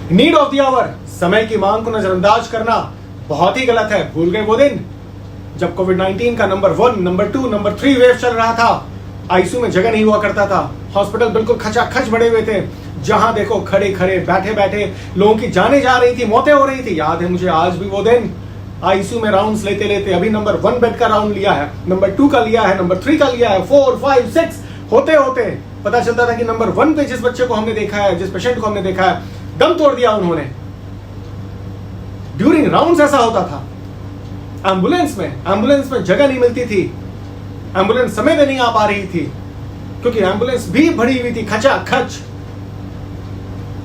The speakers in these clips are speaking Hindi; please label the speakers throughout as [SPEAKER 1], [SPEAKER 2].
[SPEAKER 1] नीड ऑफ द आवर, समय की मांग को नजरअंदाज करना बहुत ही गलत है। भूल गए वो दिन जब कोविड-19 का नंबर 1, नंबर 2, नंबर 3 वेव चल रहा था, आईसीयू में जगह नहीं हुआ करता था, हॉस्पिटल बिल्कुल खचाखच भरे हुए थे, जहां देखो खड़े खड़े बैठे बैठे लोगों की जाने जा रही थी, मौतें हो रही थी। याद है मुझे आज भी वो दिन, आईसीयू में राउंड्स लेते लेते अभी नंबर 1 बेड का राउंड लिया है, नंबर 2 का लिया है, नंबर 3 का लिया है, 4, 5, 6 होते होते पता चलता था कि नंबर 1 पे जिस बच्चे को हमने देखा है, जिस पेशेंट को हमने देखा है, दम तोड़ दिया उन्होंने। ड्यूरिंग राउंड्स ऐसा होता था। एम्बुलेंस में जगह नहीं मिलती थी, एम्बुलेंस समय पे नहीं आ पा रही थी क्योंकि एम्बुलेंस भी भरी हुई थी खचाखच।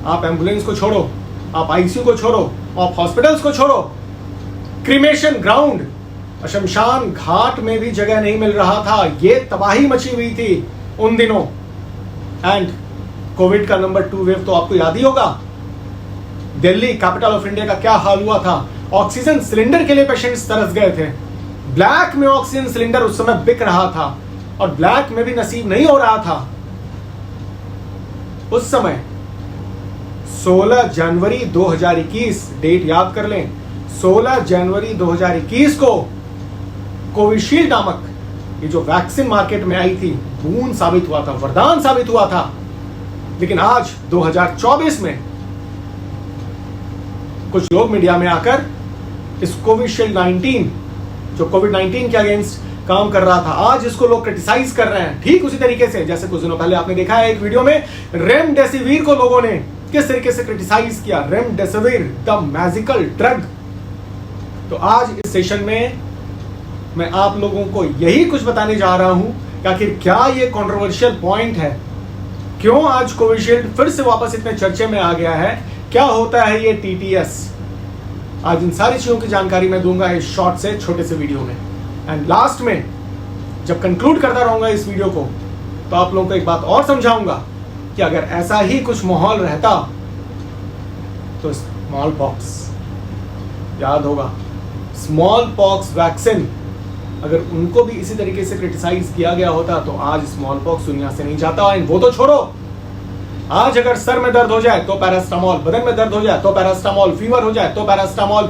[SPEAKER 1] आप एम्बुलेंस को छोड़ो, आप आईसीयू को छोड़ो, आप हॉस्पिटल्स को छोड़ो, क्रीमेशन ग्राउंड, शमशान घाट में भी जगह नहीं मिल रहा था। ये तबाही मची हुई थी उन दिनों। एंड कोविड का नंबर 2 वेव तो आपको याद ही होगा। दिल्ली कैपिटल ऑफ इंडिया का क्या हाल हुआ था। ऑक्सीजन सिलेंडर के लिए पेशेंट्स तरस गए थे। ब्लैक में ऑक्सीजन सिलेंडर उस समय बिक रहा था और ब्लैक में भी नसीब नहीं हो रहा था। उस समय 16 जनवरी 2021, डेट याद कर लें, 16 जनवरी 2021 को कोविशील्ड नामक ये जो वैक्सीन मार्केट में आई थी, बूंद साबित हुआ था, वरदान साबित हुआ था। लेकिन आज 2024 में कुछ लोग मीडिया में आकर इस कोविशील्ड 19 जो कोविड-19 के अगेंस्ट काम कर रहा था, आज इसको लोग क्रिटिसाइज कर रहे हैं। ठीक उसी तरीके से जैसे कुछ दिनों पहले आपने देखा है एक वीडियो में रेमडेसिविर को लोगों ने किस तरीके से क्रिटिसाइज किया। Remdesivir the magical drug. तो आज इस सेशन में मैं आप लोगों को यही कुछ बताने जा रहा हूं कि आखिर क्या ये कंट्रोवर्शियल पॉइंट है, क्यों आज कोविशील्ड फिर से वापस इतने चर्चे में आ गया है, क्या होता है ये टीटीएस। आज इन सारी चीजों की जानकारी मैं दूंगा इस शॉर्ट से छोटे से वीडियो में। एंड लास्ट में जब कंक्लूड करता रहूंगा इस वीडियो को, तो आप लोगों को एक बात और समझाऊंगा कि अगर ऐसा ही कुछ माहौल रहता तो स्मॉल पॉक्स, याद होगा स्मॉल पॉक्स वैक्सीन, अगर उनको भी इसी तरीके से क्रिटिसाइज किया गया होता तो आज स्मॉल पॉक्स दुनिया से नहीं जाता। एंड वो तो छोड़ो, आज अगर सर में दर्द हो जाए तो पैरास्टामोल, बदन में दर्द हो जाए तो पैरास्टामोल, फीवर हो जाए तो पैरास्टामोल,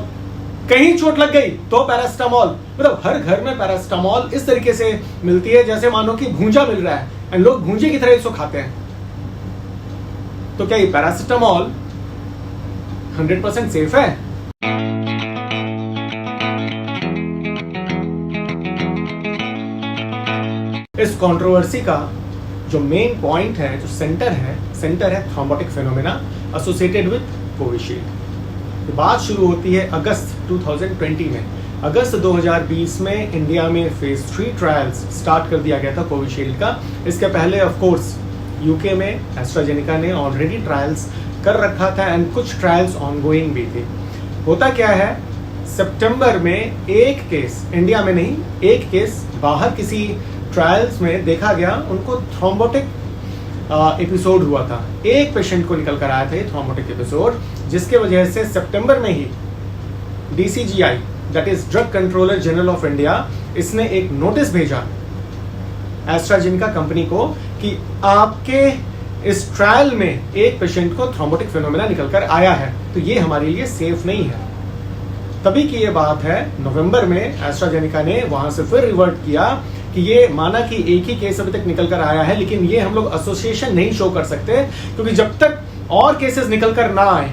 [SPEAKER 1] कहीं चोट लग गई तो पैरास्टामोल, मतलब हर घर में पैरास्टामोल इस तरीके से मिलती है जैसे मानो कि भूंजा मिल रहा है, एंड लोग भूंजे की तरह इसको खाते हैं। तो क्या ये पैरास्टामोल 100% सेफ है? इस कंट्रोवर्सी का जो मेन पॉइंट है, जो सेंटर है thrombotic phenomena associated with Covishield. बात शुरू होती है अगस्त 2020 में। अगस्त 2020 में इंडिया में फेज 3 ट्रायल्स स्टार्ट कर दिया गया था कोविशील्ड का। इसके पहले ऑफ कोर्स यूके में एस्ट्राजेनेका ने ऑलरेडी ट्रायल्स कर रखा था एंड कुछ ट्रायल्स ऑनगोइंग भी थे। होता क्या है, सितंबर में एक केस, इंडिया में नहीं, एक केस बाहर किसी ट्रायल्स में देखा गया, उनको थ्रोम्बोटिक एपिसोड हुआ था। एक पेशेंट को निकल कर आया था ये थ्रोम्बोटिक एपिसोड, जिसके वजह से सितंबर में ही DCGI that is drug controller general of India, इसने एक नोटिस भेजा एस्ट्राजेनेका कंपनी को कि आपके इस ट्रायल में एक पेशेंट को थ्रोम्बोटिक फेनोमेना निकल कर आया है, तो ये हमारे लिए सेफ नहीं है। तभी की ये बात है, नवंबर में एस्ट्राजेनेका ने वहां से फिर रिवर्ट किया कि ये माना कि एक ही केस अभी तक निकल कर आया है, लेकिन ये हम लोग एसोसिएशन नहीं शो कर सकते क्योंकि जब तक और केसेस निकल कर ना आए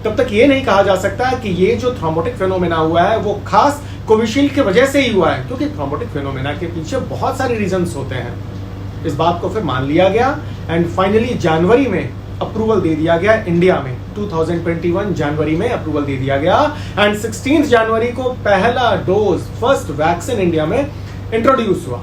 [SPEAKER 1] तब तक ये नहीं कहा जा सकता कि ये जो थ्रोम्बोटिक फेनोमेना हुआ है वो खास कोविशील्ड की वजह से ही हुआ है, क्योंकि थ्रोम्बोटिक फेनोमेना के पीछे बहुत सारे रीजंस होते हैं। इस बात को फिर मान लिया गया एंड फाइनली जनवरी में अप्रूवल दे दिया गया इंडिया में। 2021 जनवरी में अप्रूवल दे दिया गया एंड 16 जनवरी को पहला डोज, फर्स्ट वैक्सीन इंडिया में इंट्रोड्यूस हुआ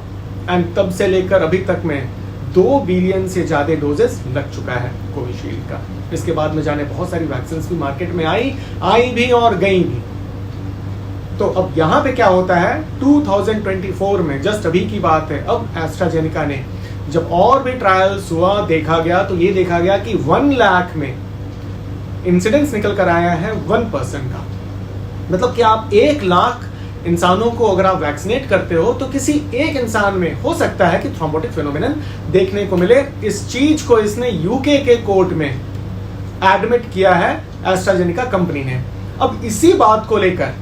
[SPEAKER 1] एंड तब से लेकर अभी तक में 2 बिलियन से ज्यादा डोजेस लग चुका है कोविशील्ड का। इसके बाद में जाने बहुत सारी वैक्सीन भी मार्केट में आई भी और गई भी। तो अब यहाँ पे क्या होता है, 2024 में, जस्ट अभी की बात है, अब एस्ट्राजेनेका ने जब और भी ट्रायल्स हुआ, देखा गया तो ये देखा गया कि 1 लाख में इंसिडेंस निकल कर आया है 1% का। मतलब कि आप 1 लाख इंसानों को अगर आप वैक्सीनेट करते हो तो किसी एक इंसान में हो सकता है कि थ्रोम्बोटिक फेनोमेनन देखने को मिले। इस चीज को इसने यूके के कोर्ट में एडमिट किया है एस्ट्राजेनिका कंपनी ने। अब इसी बात को लेकर,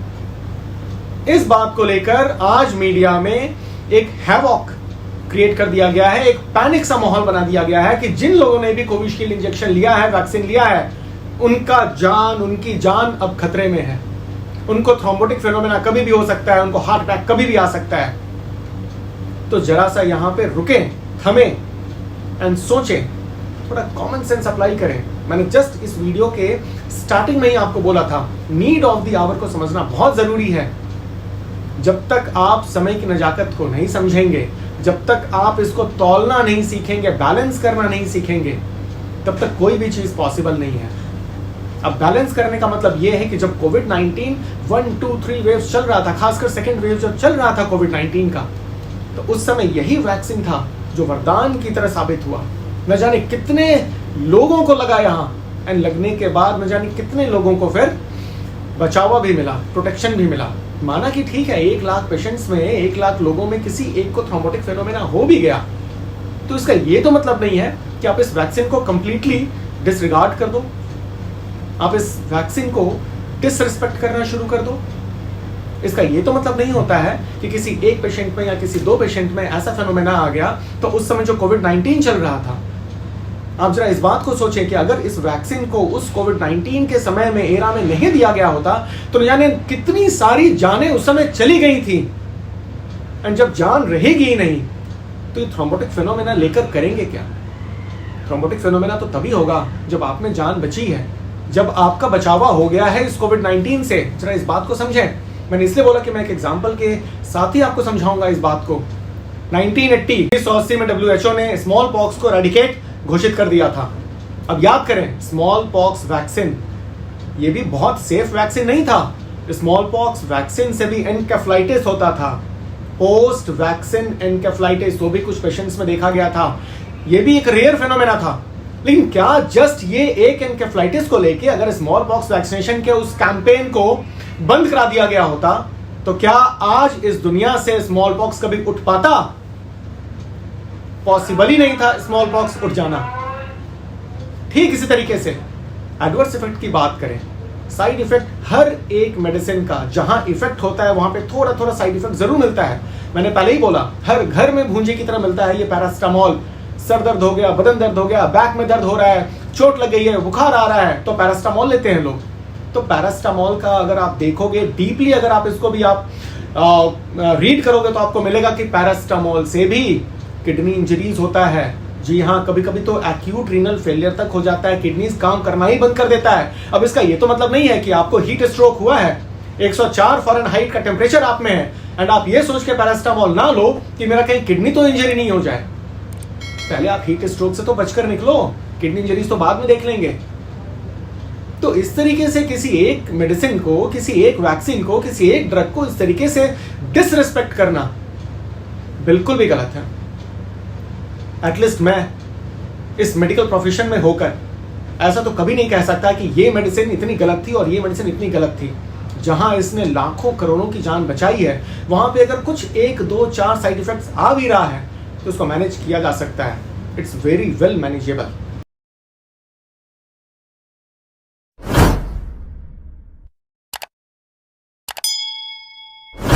[SPEAKER 1] इस बात को लेकर आज मीडिया में एक हैवॉक क्रिएट कर दिया गया है, एक पैनिक सा माहौल बना दिया गया है कि जिन लोगों ने भी कोविशील्ड इंजेक्शन लिया है, वैक्सीन लिया है, उनकी जान अब खतरे में है। उनको थ्रोम्बोटिक फिनोमेना कभी भी हो सकता है, उनको हार्ट अटैक कभी भी आ सकता है। तो जरा सा यहां पे रुकें, थमें एंड सोचें, थोड़ा कॉमन सेंस अप्लाई करें। मैंने जस्ट इस वीडियो के स्टार्टिंग में ही आपको बोला था, नीड ऑफ द आवर को समझना बहुत जरूरी है। जब तक आप समय की नजाकत को नहीं समझेंगे, जब तक आप इसको तौलना नहीं सीखेंगे, बैलेंस करना नहीं सीखेंगे, तब तक कोई भी चीज पॉसिबल नहीं है। अब बैलेंस करने का मतलब यह है कि जब कोविड-19 1, 2, 3 वेव्स चल रहा था, खासकर सेकेंड वेव जब चल रहा था कोविड-19 का, तो उस समय यही वैक्सीन था जो वरदान की तरह साबित हुआ। न जाने कितने लोगों को लगा यहाँ, एंड लगने के बाद न जाने कितने लोगों को फिर बचावा भी मिला, प्रोटेक्शन भी मिला। माना कि ठीक है, 1 लाख पेशेंट्स में, 1 लाख लोगों में किसी एक को थ्रोम्बोटिक फिनोमेना हो भी गया, तो इसका ये तो मतलब नहीं है कि आप इस वैक्सीन को कंप्लीटली डिसरिगार्ड कर दो, आप इस वैक्सीन को डिसरिस्पेक्ट करना शुरू कर दो। इसका ये तो मतलब नहीं होता है कि किसी एक पेशेंट में या किसी 2 पेशेंट में ऐसा फिनोमेना आ गया तो उस समय जो कोविड-19 चल रहा था, आप जरा इस बात को सोचें कि अगर इस वैक्सीन को उस कोविड-19 के समय में, एरा में नहीं दिया गया होता तो न जाने कितनी सारी जानें उस समय चली गई थी। एंड जब जान रहेगी ही नहीं तो ये थ्रोम्बोटिक फिनोमेना लेकर करेंगे क्या? थ्रोम्बोटिक फिनोमेना तो तभी होगा जब आप में जान बची है, जब आपका बचावा हो गया है इस कोविड-19 से। जरा इस बात को समझें। मैंने इसलिए बोला कि मैं एक एग्जांपल के साथ ही आपको समझाऊंगा इस बात को। 1980 में WHO ने स्मॉल पॉक्स को एराडिकेट घोषित कर दिया था। अब याद करें, स्मॉल पॉक्स वैक्सीन ये भी बहुत सेफ वैक्सीन नहीं था। स्मॉल पॉक्स वैक्सीन से भी एनकेफ्लाइटिस होता था, पोस्ट वैक्सीन एनकेफ्लाइटिस, वो भी कुछ पेशेंट्स में देखा गया था। ये भी एक रेयर फिनोमेना था। लेकिन क्या जस्ट ये एक एनकेफ्लाइटिस को लेके अगर स्मॉल पॉक्स वैक्सीनेशन के उस कैंपेन को बंद करा दिया गया होता तो क्या आज इस दुनिया से स्मॉल पॉक्स कभी उठ पाता? पॉसिबल ही नहीं था स्मॉल पॉक्स उठ जाना। ठीक इसी तरीके से एडवर्स इफेक्ट की बात करें, साइड इफेक्ट हर एक मेडिसिन का जहां इफेक्ट होता है वहां पे थोड़ा थोड़ा साइड इफेक्ट जरूर मिलता है। मैंने पहले ही बोला, हर घर में भूंजे की तरह मिलता है ये पैरासिटामोल। सर दर्द हो गया, बदन दर्द हो गया, बैक में दर्द हो रहा है, चोट लग गई है, बुखार आ रहा है, तो पैरासिटामोल लेते हैं लोग। तो पैरासिटामोल का अगर आप देखोगे डीपली, अगर आप इसको भी आप रीड करोगे तो आपको मिलेगा कि पैरासिटामोल से भी किडनी इंजरीज होता है। जी हाँ, कभी कभी तो एक्यूट रीनल फेलियर तक हो जाता है, किडनीज काम करना ही बंद कर देता है। अब इसका ये तो मतलब नहीं है कि आपको हीट स्ट्रोक हुआ है, 104 फ़ारेनहाइट का टेम्परेचर आप में है, एंड आप ये सोच के पैरासिटामोल ना लो कि मेरा कहीं किडनी तो इंजरी नहीं हो जाए। पहले आप हीट स्ट्रोक से तो बचकर निकलो, किडनी इंजरीज तो बाद में देख लेंगे। तो इस तरीके से किसी एक मेडिसिन को, किसी एक वैक्सीन को, किसी एक ड्रग को इस तरीके से डिसरिस्पेक्ट करना बिल्कुल भी गलत है। एटलीस्ट मैं इस मेडिकल प्रोफेशन में होकर ऐसा तो कभी नहीं कह सकता कि ये मेडिसिन इतनी गलत थी और ये मेडिसिन इतनी गलत थी। जहां इसने लाखों करोड़ों की जान बचाई है, वहां पे अगर कुछ 1, 2, 4 साइड इफेक्ट्स आ भी रहा है तो उसको मैनेज किया जा सकता है। It's very well manageable.